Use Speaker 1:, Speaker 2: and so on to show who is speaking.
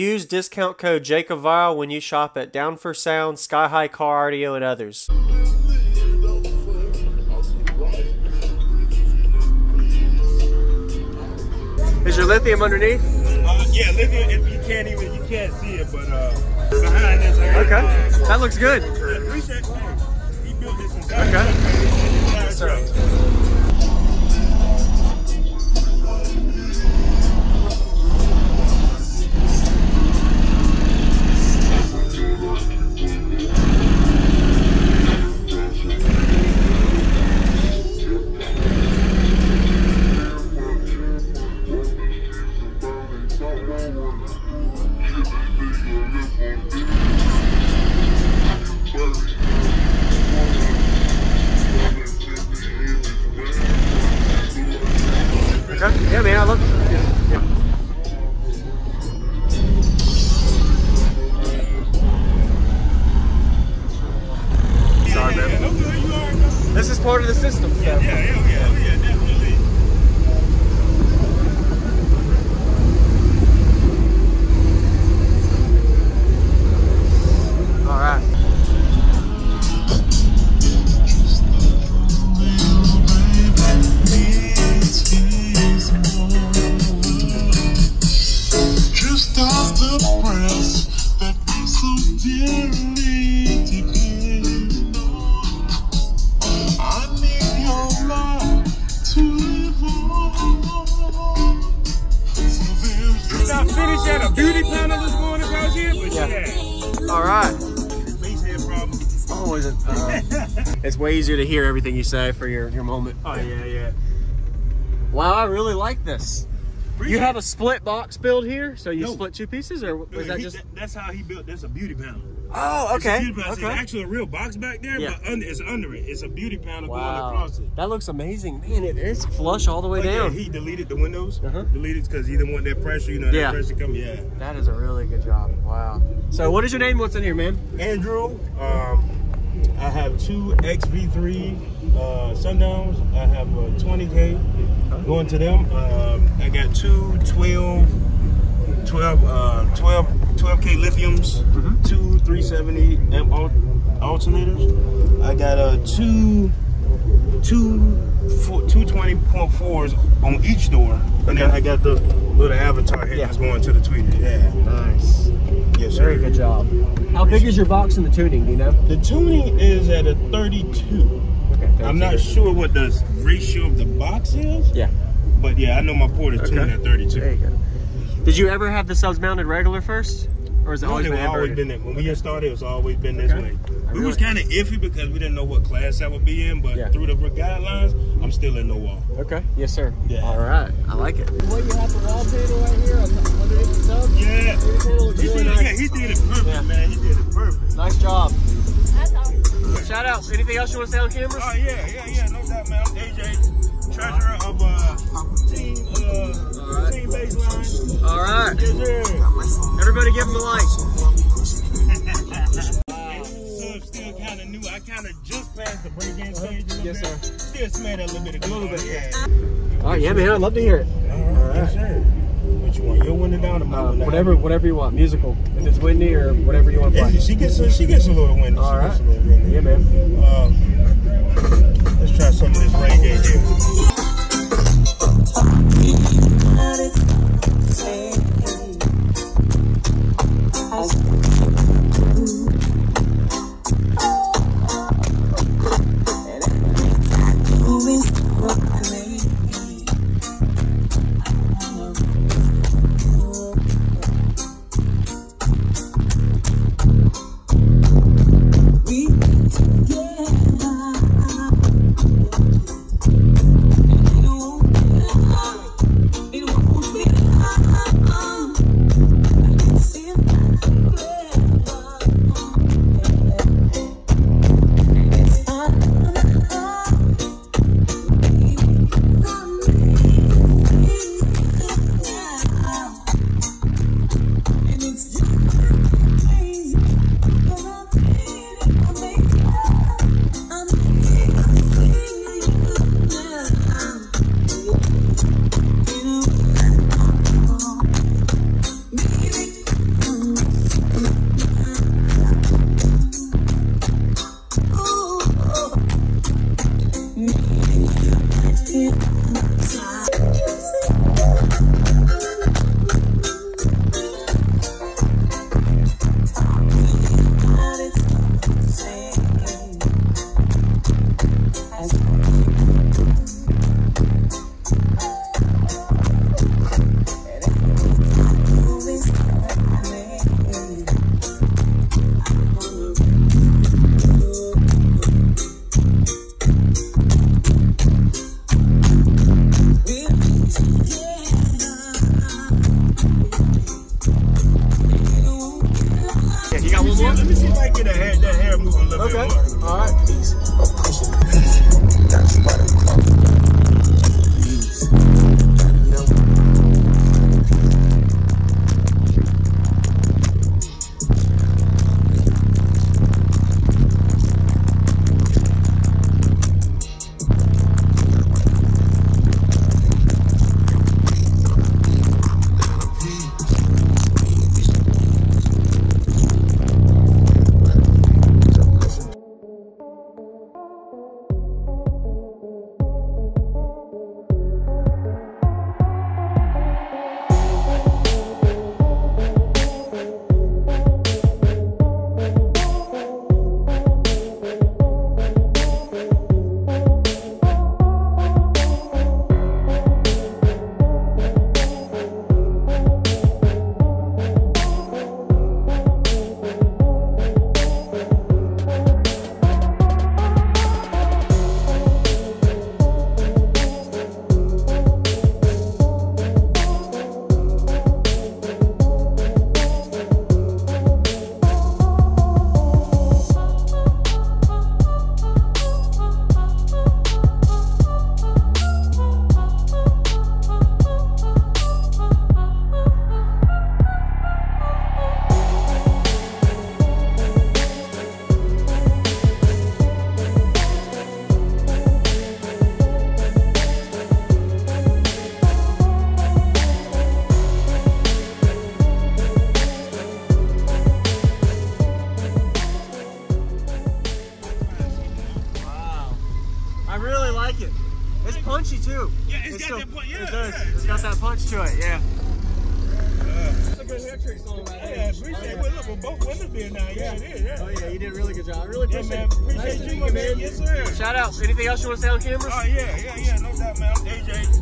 Speaker 1: Use discount code JacobViral when you shop at Down for Sound, Sky High Car Audio, and others. Is your lithium underneath?
Speaker 2: Yeah, lithium. If you can't see it, but behind this.
Speaker 1: Okay, that looks good.
Speaker 2: He built this entire.
Speaker 1: Okay. Yes, sir. Yeah, man, I love it. Yeah. Sorry, man. This is part of the system. So.
Speaker 2: Yeah, definitely.
Speaker 1: All right.
Speaker 2: Finished at a beauty panel this morning across here, but yeah.
Speaker 1: All right.
Speaker 2: Base head problem.
Speaker 1: Oh, is it? It's way easier to hear everything you say for your moment.
Speaker 2: Oh yeah.
Speaker 1: Wow, I really like this.
Speaker 2: Appreciate
Speaker 1: You have a split box build here, so you split two pieces, or was that just?
Speaker 2: That's how he built. That's a beauty panel.
Speaker 1: Oh, okay.
Speaker 2: It's
Speaker 1: Okay.
Speaker 2: It's actually a real box back there, but it's under it. It's a beauty panel going across it.
Speaker 1: That looks amazing, man. It's flush all the way down.
Speaker 2: Yeah, he deleted the windows. Deleted because he didn't want that pressure. You know, that pressure coming. Yeah.
Speaker 1: That is a really good job. Wow. So, what is your name? What's in here, man?
Speaker 2: Andrew. I have two XV3 Sundowns. I have a 20K going to them. I got two 12K lithiums, two 370 amp alternators. I got two 220.4s on each door, and then I got the little avatar head that's going to the tweeter. Yeah,
Speaker 1: nice.
Speaker 2: Yes, sir.
Speaker 1: Very good job. How big is your box in the tuning? Do you know?
Speaker 2: The tuning is at a 32.
Speaker 1: Okay.
Speaker 2: I'm not sure what the ratio of the box is.
Speaker 1: Yeah.
Speaker 2: But yeah, I know my port is tuned at 32.
Speaker 1: There you go. Did you ever have the subs mounted regular first? Or has it always been
Speaker 2: that? When we started, it's always been this way. We was kind of iffy because we didn't know what class I would be in, but through the guidelines, I'm still in no wall.
Speaker 1: Okay. Yes, sir.
Speaker 2: Yeah.
Speaker 1: All right. I like it. Well, you have the wall panel right here underneath the subs.
Speaker 2: Yeah. He did it perfect, man. He did it perfect.
Speaker 1: Nice job.
Speaker 3: That's awesome.
Speaker 1: Shout out. Anything else you want to say on camera?
Speaker 2: Oh, yeah. No doubt, man. I'm AJ, treasurer of Team Baseline.
Speaker 1: All right.
Speaker 2: Yes, sir.
Speaker 1: Everybody give him a like.
Speaker 2: Still kind of new. I kind of just passed the break-in stage a little bit.
Speaker 1: Sir.
Speaker 2: Still smell that little bit of
Speaker 1: yeah. Oh, yeah, man. I'd love to hear it.
Speaker 2: All right. Yes, sir. What you want? Your window down or my window down?
Speaker 1: Whatever you want. Musical. If it's windy or whatever you want to play.
Speaker 2: She gets a little windy.
Speaker 1: All right. Yeah, man.
Speaker 2: Let's try some of this reggae here. Let me see if I can get that hair moving a little bit more.
Speaker 3: All right. It's punchy too.
Speaker 2: Yeah, it's got that punch. Yeah,
Speaker 3: it does. It's got that punch to it. Yeah.
Speaker 2: That's a good hair trick song right there. Yeah, appreciate it. Well, look, with both windows being down. Yeah, it is. Yeah.
Speaker 3: Oh yeah, you did a really good job. I really appreciate
Speaker 2: man.
Speaker 3: it.
Speaker 2: Appreciate you, my man. Yes, sir.
Speaker 3: Shout out. Anything else you want to say on camera?
Speaker 2: Oh yeah, no doubt, man. I'm AJ.